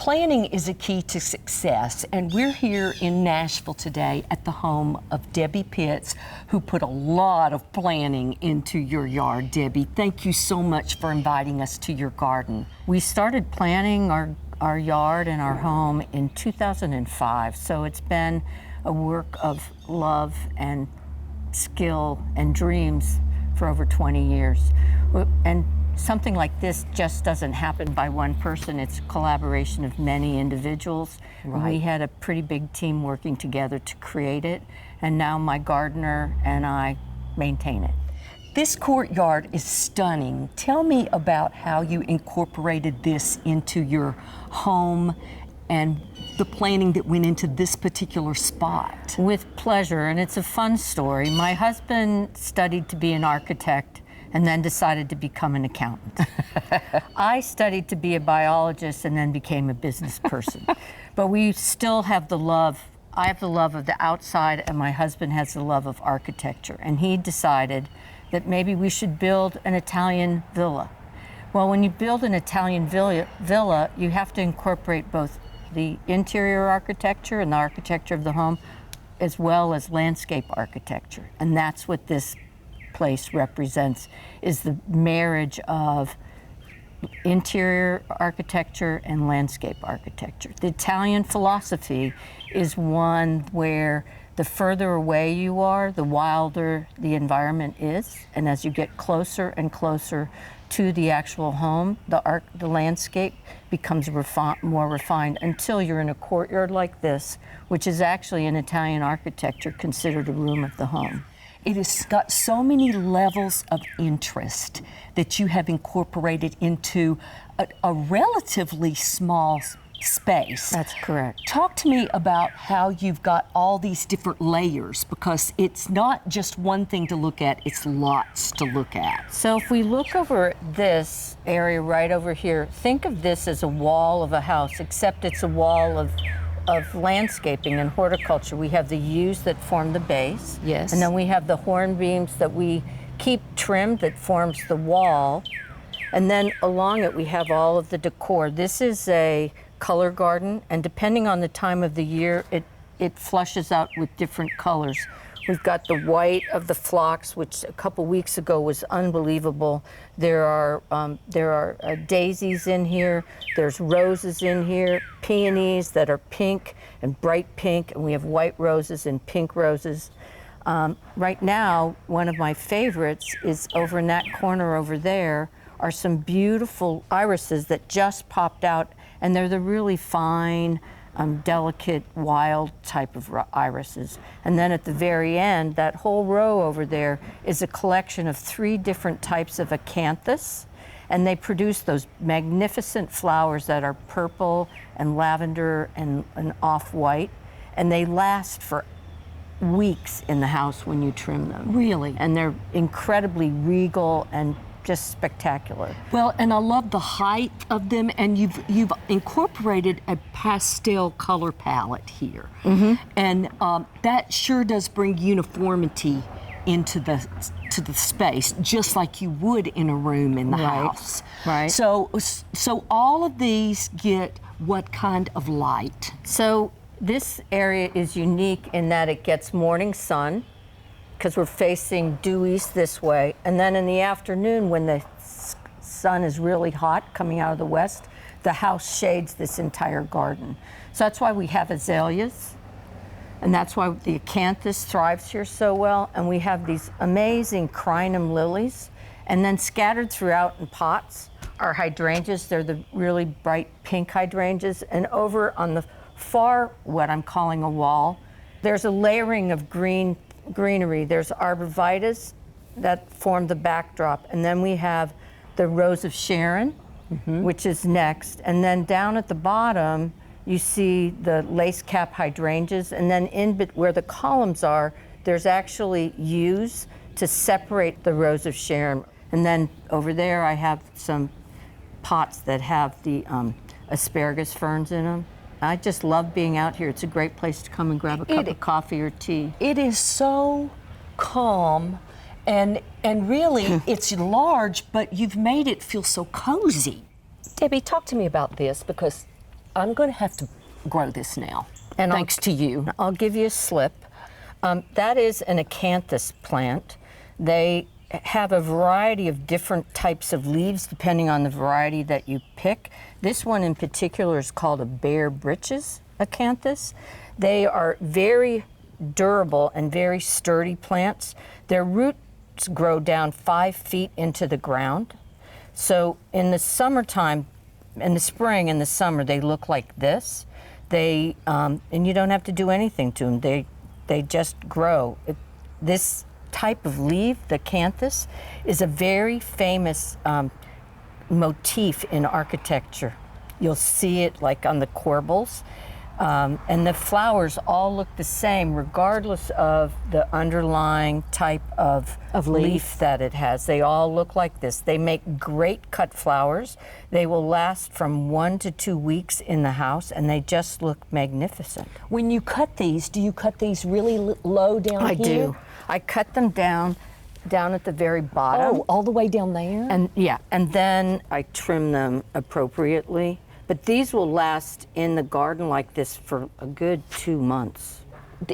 Planning is a key to success, and we're here in Nashville today at the home of Debbie Pitts, who put a lot of planning into your yard. Debbie, thank you so much for inviting us to your garden. We started planning our yard and our home in 2005, so it's been a work of love and skill and dreams for over 20 years. And something like this just doesn't happen by one person. It's a collaboration of many individuals. Right. We had a pretty big team working together to create it, and now my gardener and I maintain it. This courtyard is stunning. Tell me about how you incorporated this into your home and the planning that went into this particular spot. With pleasure, and it's a fun story. My husband studied to be an architect and then decided to become an accountant. I studied to be a biologist and then became a business person. But we still have the love. I have the love of the outside, and my husband has the love of architecture. And he decided that maybe we should build an Italian villa. Well, when you build an Italian villa, you have to incorporate both the interior architecture and the architecture of the home, as well as landscape architecture. And that's what this place represents, is the marriage of interior architecture and landscape architecture. The Italian philosophy is one where the further away you are, the wilder the environment is, and as you get closer and closer to the actual home, the landscape becomes more refined until you're in a courtyard like this, which is actually in Italian architecture considered a room of the home. It has got so many levels of interest that you have incorporated into a relatively small space. That's correct. Talk to me about how you've got all these different layers, because it's not just one thing to look at, it's lots to look at. So if we look over this area right over here, think of this as a wall of a house, except it's a wall of landscaping and horticulture. We have the yews that form the base. Yes. And then we have the hornbeams that we keep trimmed that forms the wall. And then along it, we have all of the decor. This is a color garden, and depending on the time of the year, it flushes out with different colors. We've got the white of the phlox, which a couple weeks ago was unbelievable. There are daisies in here. There's roses in here, peonies that are pink and bright pink, and we have white roses and pink roses. Right now, one of my favorites is over in that corner over there are some beautiful irises that just popped out, and they're the really fine, delicate, wild type of irises. And then at the very end, that whole row over there is a collection of 3 different types of acanthus, and they produce those magnificent flowers that are purple and lavender and off-white, and they last for weeks in the house when you trim them. Really? And they're incredibly regal and just spectacular. Well, and I love the height of them, and you've incorporated a pastel color palette here. Mm-hmm. And that sure does bring uniformity into the space, just like you would in a room in the house. Right. So all of these get what kind of light? So this area is unique in that it gets morning sun, because we're facing due east this way. And then in the afternoon, when the sun is really hot coming out of the west, the house shades this entire garden. So that's why we have azaleas, and that's why the acanthus thrives here so well. And we have these amazing crinum lilies. And then scattered throughout in pots are hydrangeas. They're the really bright pink hydrangeas. And over on the far, what I'm calling a wall, there's a layering of greenery. There's arborvitaes that form the backdrop, and then we have the Rose of Sharon, mm-hmm. which is next, and then down at the bottom you see the lace cap hydrangeas, and then where the columns are, there's actually yews to separate the Rose of Sharon. And then over there I have some pots that have the asparagus ferns in them. I just love being out here. It's a great place to come and grab a cup of coffee or tea. It is so calm, and really it's large, but you've made it feel so cozy. Debbie, talk to me about this, because I'm going to have to grow this now, And thanks to you. I'll give you a slip. That is an acanthus plant. They have a variety of different types of leaves depending on the variety that you pick. This one in particular is called a bare britches acanthus. They are very durable and very sturdy plants. Their roots grow down 5 feet into the ground. So in the summertime, in the spring and the summer, they look like this. They and you don't have to do anything to them. They just grow. This type of leaf, the acanthus, is a very famous motif in architecture. You'll see it like on the corbels. And the flowers all look the same regardless of the underlying type of leaf that it has. They all look like this. They make great cut flowers. They will last from 1 to 2 weeks in the house, and they just look magnificent. When you cut these, do you cut these really low down I here? do. I cut them down at the very bottom. Oh, all the way down there? And yeah, and then I trim them appropriately. But these will last in the garden like this for a good 2 months.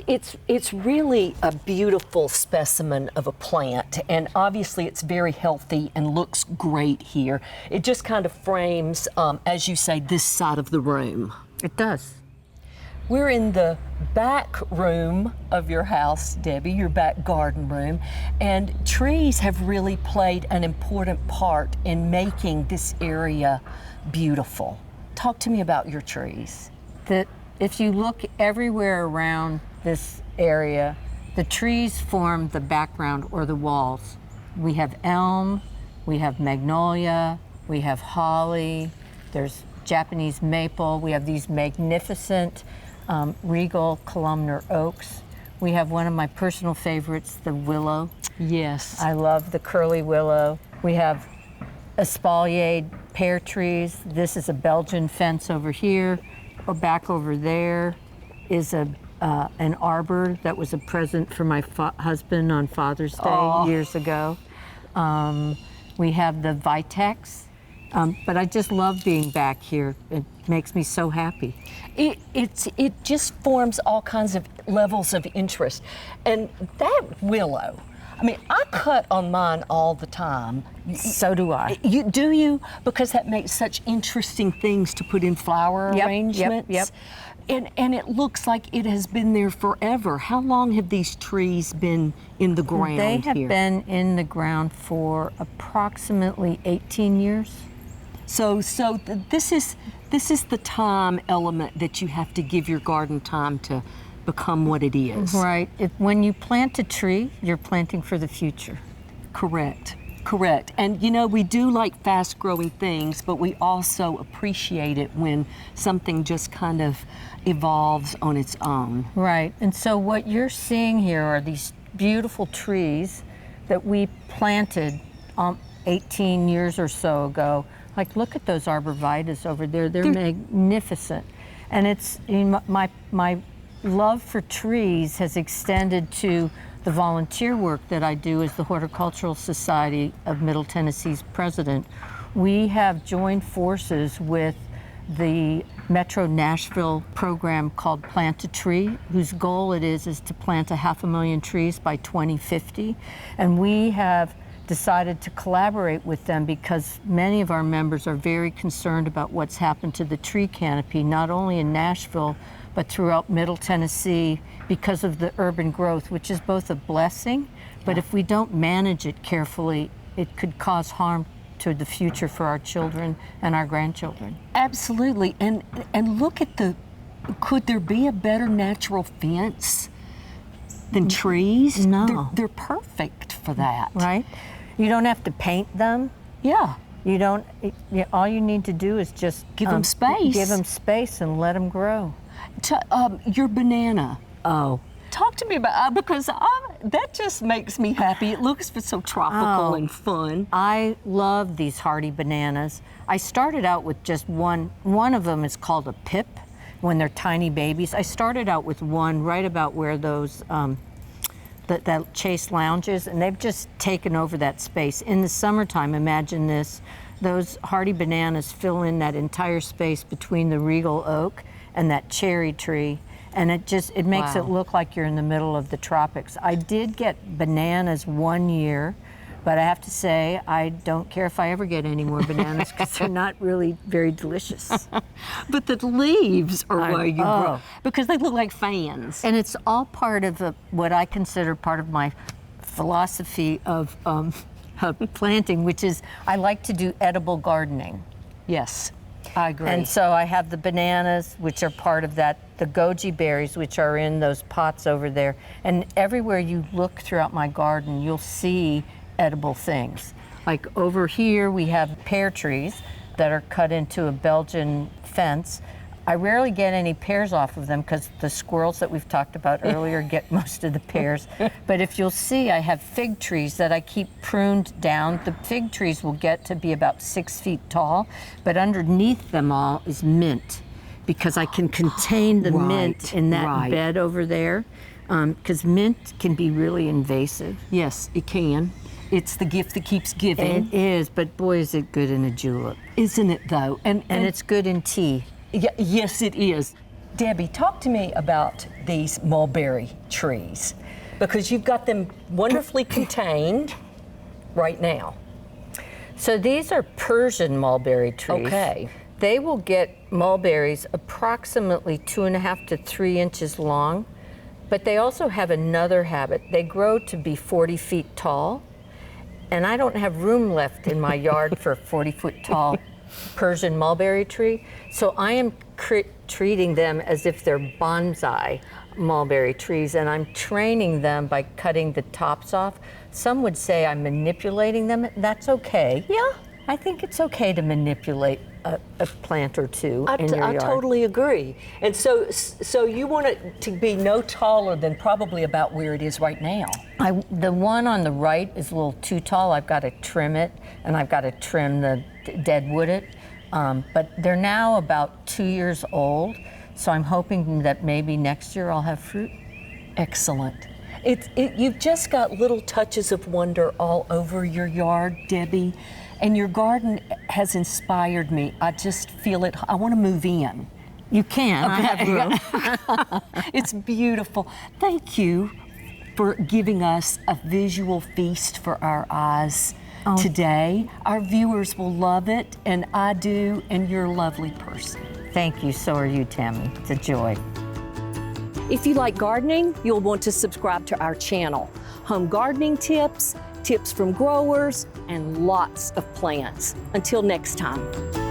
It's really a beautiful specimen of a plant, and obviously it's very healthy and looks great here. It just kind of frames, as you say, this side of the room. It does. We're in the back room of your house, Debbie, your back garden room, and trees have really played an important part in making this area beautiful. Talk to me about your trees. If you look everywhere around this area, the trees form the background or the walls. We have elm, we have magnolia, we have holly, there's Japanese maple, we have these magnificent regal columnar oaks. We have one of my personal favorites, the willow. Yes. I love the curly willow. We have espaliered pear trees. This is a Belgian fence over here. Or back over there is an arbor that was a present for my husband on Father's Day years ago. We have the vitex. But I just love being back here. It makes me so happy. It just forms all kinds of levels of interest. And that willow, I mean, I cut on mine all the time. So do I. Do you? Because that makes such interesting things to put in flower arrangements. Yep. And it looks like it has been there forever. How long have these trees been in the ground They have here? been in the ground for approximately 18 years. So this is the time element that you have to give your garden time to become what it is. Right. When you plant a tree, you're planting for the future. Correct. And you know, we do like fast growing things, but we also appreciate it when something just kind of evolves on its own. Right. And so what you're seeing here are these beautiful trees that we planted 18 years or so ago. Like, look at those arborvitaes over there. They're magnificent. And it's my love for trees has extended to the volunteer work that I do as the Horticultural Society of Middle Tennessee's president. We have joined forces with the Metro Nashville program called Plant a Tree, whose goal it is to plant 500,000 trees by 2050. And we have decided to collaborate with them because many of our members are very concerned about what's happened to the tree canopy, not only in Nashville, but throughout Middle Tennessee because of the urban growth, which is both a blessing, but if we don't manage it carefully, it could cause harm to the future for our children and our grandchildren. Absolutely. And look at could there be a better natural fence than trees? No. They're perfect for that. Right? You don't have to paint them. Yeah. You don't, all you need to do is just Give them space. Give them space and let them grow. Your banana. Oh. Talk to me about because that just makes me happy. It looks so tropical and fun. I love these hardy bananas. I started out with just one. One of them is called a pip when they're tiny babies. I started out with one right about where those that Chase lounges, and they've just taken over that space. In the summertime, imagine this. those hardy bananas fill in that entire space between the regal oak and that cherry tree. And it makes it look like you're in the middle of the tropics. I did get bananas one year, but I have to say, I don't care if I ever get any more bananas because they're not really very delicious. But the leaves are where you grow, because they look like fans. And it's all part of what I consider part of my philosophy of planting, which is I like to do edible gardening. Yes, I agree. And so I have the bananas, which are part of that, the goji berries, which are in those pots over there. And everywhere you look throughout my garden, you'll see edible things. Like over here, we have pear trees that are cut into a Belgian fence. I rarely get any pears off of them because the squirrels that we've talked about earlier get most of the pears. But if you'll see, I have fig trees that I keep pruned down. The fig trees will get to be about 6 feet tall, but underneath them all is mint, because I can contain the mint in that bed over there, because mint can be really invasive. Yes, it can. It's the gift that keeps giving. It is, but boy, is it good in a julep. Isn't it, though? And it's good in tea. Yes, it is. Debbie, talk to me about these mulberry trees, because you've got them wonderfully contained right now. So these are Persian mulberry trees. Okay. They will get mulberries approximately 2.5 to 3 inches long, but they also have another habit. They grow to be 40 feet tall, and I don't have room left in my yard for a 40-foot tall Persian mulberry tree, so I am treating them as if they're bonsai mulberry trees, and I'm training them by cutting the tops off. Some would say I'm manipulating them. That's okay. Yeah. I think it's okay to manipulate a plant or two in your yard. I totally agree. And so you want it to be no taller than probably about where it is right now. The one on the right is a little too tall. I've got to trim it, and I've got to trim the dead wood it. But they're now about 2 years old, so I'm hoping that maybe next year I'll have fruit. Excellent. You've just got little touches of wonder all over your yard, Debbie, and your garden has inspired me. I just feel it. I want to move in. You can. I have room. It's beautiful. Thank you for giving us a visual feast for our eyes today. Our viewers will love it, and I do, and you're a lovely person. Thank you. So are you, Tammy. It's a joy. If you like gardening, you'll want to subscribe to our channel. Home gardening tips, tips from growers, and lots of plants. Until next time.